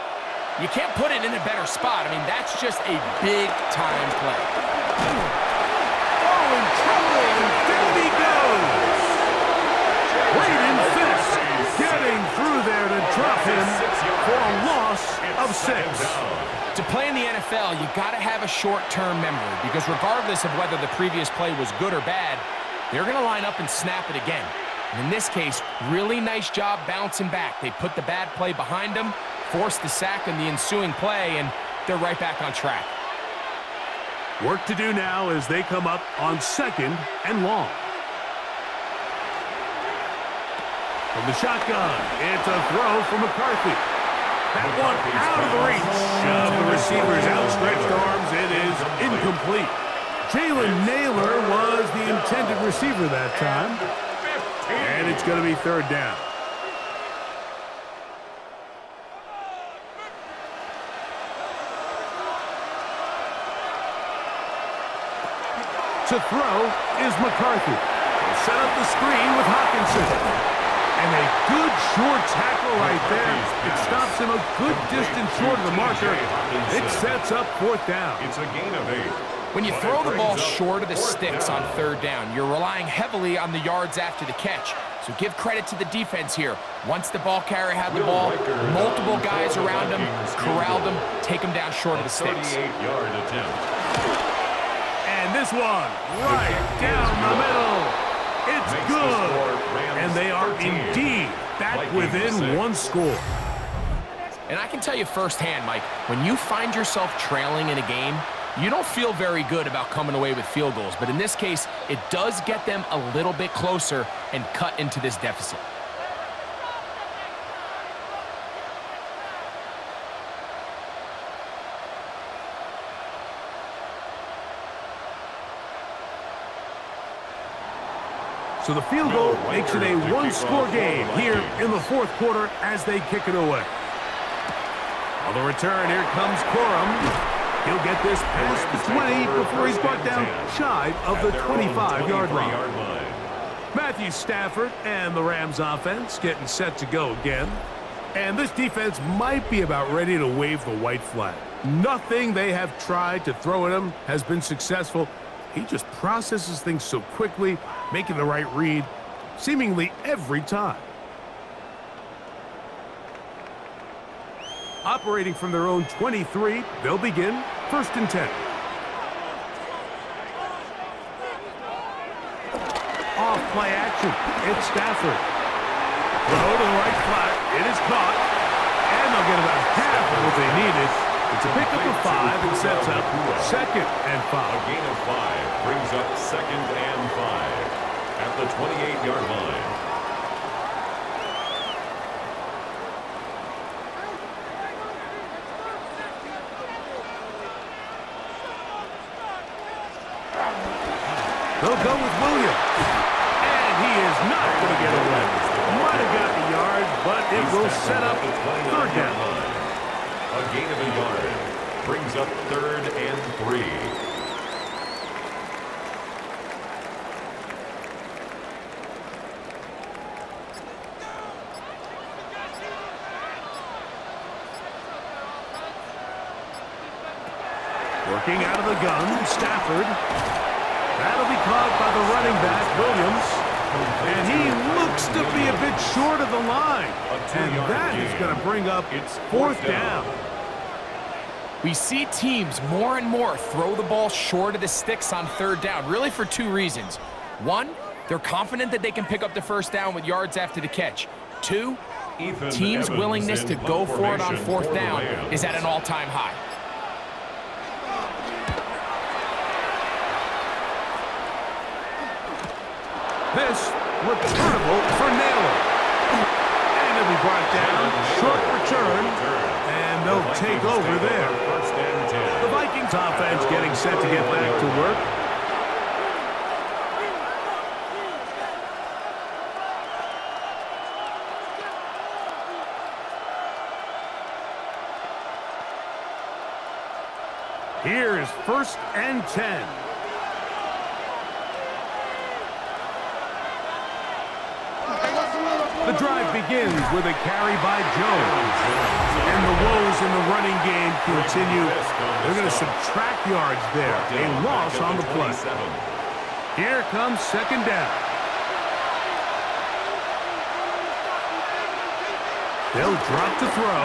You can't put it in a better spot. I mean, that's just a big-time play. Oh, in trouble, and down he goes. Braden Fisk getting through there to drop him for a loss of 6. To play in the NFL, you got to have a short-term memory, because regardless of whether the previous play was good or bad, they're going to line up and snap it again. And in this case, really nice job bouncing back. They put the bad play behind them, forced the sack in the ensuing play, and they're right back on track. Work to do now as they come up on 2nd and long. From the shotgun, it's a throw from McCarthy. That one out of the reach of the receiver's outstretched arms. It is incomplete. Jalen Naylor was the intended receiver that time. And it's going to be 3rd down. To throw is McCarthy. He'll set up the screen with Hawkinson. And a good short tackle right there. It stops him a good distance short of the marker. It sets up 4th down. It's a gain of 8. When you throw the ball short of the sticks on 3rd down, you're relying heavily on the yards after the catch. So give credit to the defense here. Once the ball carrier had the ball, multiple guys around him, corralled him, take him down short of the sticks. 38-yard attempt. And this one, right down the middle. It's good. And they are indeed back within 1 score. And I can tell you firsthand, Mike, when you find yourself trailing in a game, you don't feel very good about coming away with field goals. But in this case, it does get them a little bit closer and cut into this deficit. So the field goal makes it a 1-score game here in the 4th quarter as they kick it away. On the return, here comes Corum. He'll get this past the 20 before he's brought down shy of the 25-yard line. Matthew Stafford and the Rams offense getting set to go again. And this defense might be about ready to wave the white flag. Nothing they have tried to throw at him has been successful. He just processes things so quickly, making the right read seemingly every time. Operating from their own 23, they'll begin 1st and 10. Off play action, it's Stafford. Throw to the right flat, it is caught, and they'll get about half of what they needed. It's a pickup of 5 and sets up 2nd and 5. A gain of 5 brings up 2nd and 5 at the 28-yard line. They'll go with Williams. And he is not going to get away. Might have got the yard. It will set up third down. A gain of a yard brings up 3rd and 3. Working out of the gun, Stafford. That'll be caught by the running back, Williams. And he looks to be a bit short of the line. And that is going to bring up 4th down. We see teams more and more throw the ball short of the sticks on 3rd down, really for 2 reasons. 1, they're confident that they can pick up the 1st down with yards after the catch. 2, teams' willingness to go for it on 4th down is at an all-time high. This returnable for Naylor. And it'll be brought down. Short return. And they'll take over there. The Vikings offense getting set to get back to work. Here's 1st and 10. The drive begins with a carry by Jones. And the woes in the running game continue. They're going to subtract yards there. A loss on the play. Here comes 2nd down. They'll drop to throw.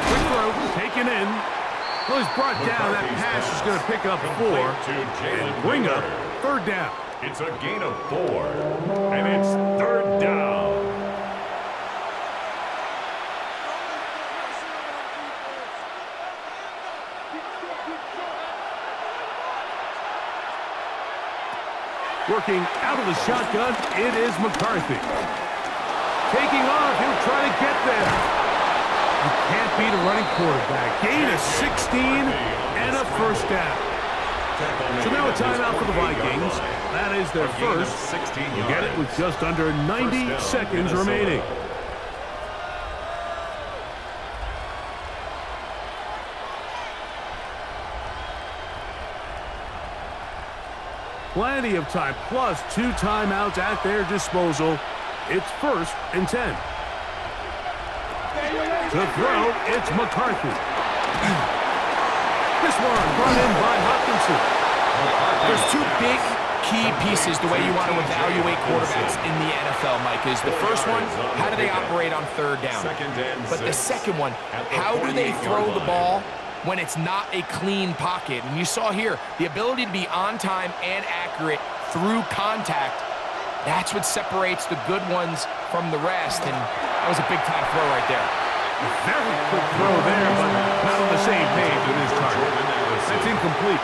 Quick throw, taken in. Well, he's brought down. That pass is going to pick up 4 and bring up 3rd down. It's a gain of 4, and it's 3rd down. Working out of the shotgun, it is McCarthy. Taking off, he'll try to get there. You can't beat a running quarterback. Gain of 16 and a 1st down. So now a timeout for the Vikings. That is their first. You get it with just under 90 seconds remaining. Plenty of time, plus 2 timeouts at their disposal. It's 1st and 10. To throw, it's McCarthy. This one brought in by Hopkinson. There's 2 big key pieces the way you want to evaluate quarterbacks in the NFL, Mike, is the first one, how do they operate on 3rd down? But the second one, how do they throw the ball when it's not a clean pocket? And you saw here, the ability to be on time and accurate through contact, that's what separates the good ones from the rest. And that was a big-time throw right there. Very quick throw there, but not on the same page with his target. That's incomplete.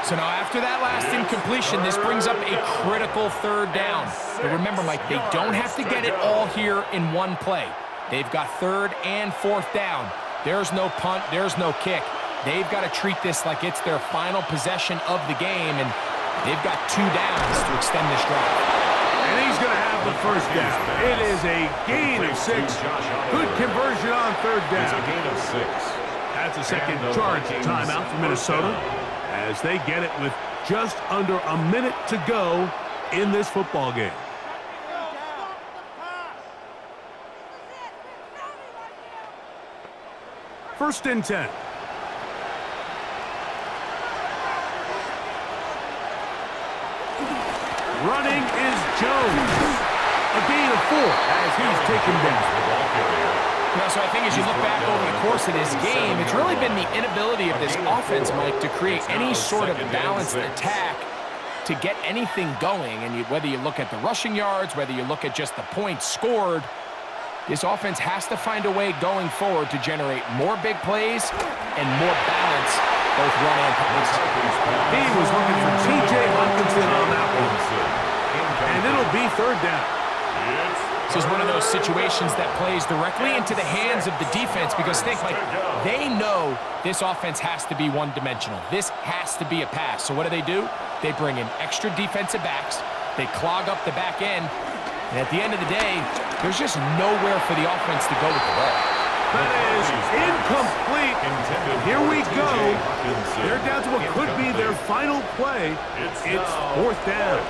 So now after that last incompletion, this brings up a critical 3rd down. But remember, Mike, they don't have to get it all here in one play. They've got 3rd and 4th down. There's no punt, there's no kick. They've got to treat this like it's their final possession of the game, and they've got 2 downs to extend this drive. And he's going to have the 1st down. It is a gain of 6. Good conversion on 3rd down. It's a gain of 6. That's a second charge timeout for Minnesota as they get it with just under a minute to go in this football game. First and 10. Running is Jones. A gain of 4 as he's taken down. So I think as you look back over the course of this game, it's really been the inability of this offense, Mike, to create any sort of balanced attack to get anything going. And whether you look at the rushing yards, whether you look at just the points scored, this offense has to find a way going forward to generate more big plays and more balance, both run and pass. He was looking for T.J. Hopkinson on that one. And it'll be 3rd down. This is one of those situations that plays directly into the hands of the defense because think, like, they know this offense has to be one-dimensional. This has to be a pass. So what do? They bring in extra defensive backs. They clog up the back end. And at the end of the day, there's just nowhere for the offense to go with the ball. That is incomplete. Here we go. They're down to what could be their final play. It's fourth down.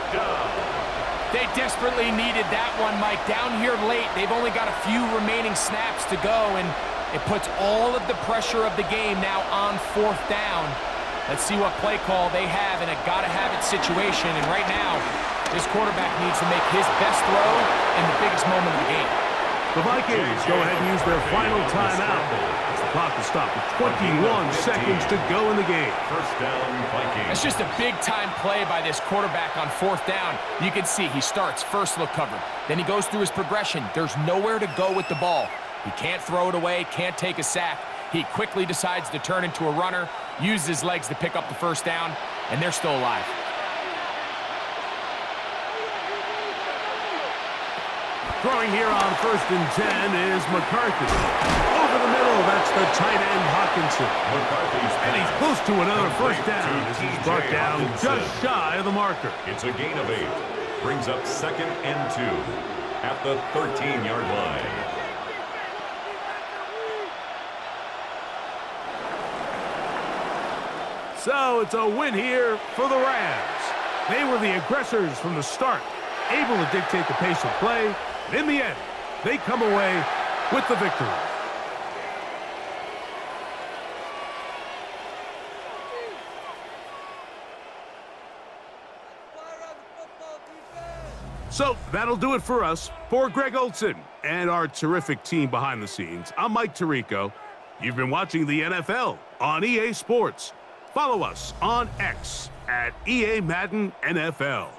They desperately needed that one, Mike. Down here late, they've only got a few remaining snaps to go, and it puts all of the pressure of the game now on fourth down. Let's see what play call they have in a gotta-have-it situation. And right now, this quarterback needs to make his best throw in the biggest moment of the game. The Vikings go ahead and use their final timeout. The clock is stopped with 21 seconds to go in the game. First down, Vikings. That's just a big-time play by this quarterback on fourth down. You can see he starts first look covered. Then he goes through his progression. There's nowhere to go with the ball. He can't throw it away, can't take a sack. He quickly decides to turn into a runner, uses his legs to pick up the first down, and they're still alive. Throwing here on 1st and 10 is McCarthy. Over the middle, that's the tight end Hawkinson. And he's close to another first down. This is brought down just shy of the marker. It's a gain of 8. Brings up 2nd and 2 at the 13-yard line. So it's a win here for the Rams. They were the aggressors from the start, able to dictate the pace of play. In the end, they come away with the victory. So that'll do it for us. For Greg Olson and our terrific team behind the scenes, I'm Mike Tirico. You've been watching the NFL on EA Sports. Follow us on X at EA Madden NFL.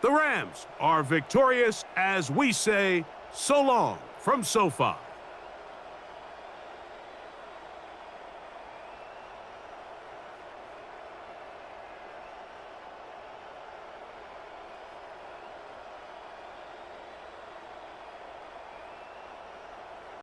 The Rams are victorious as we say so long from SoFi.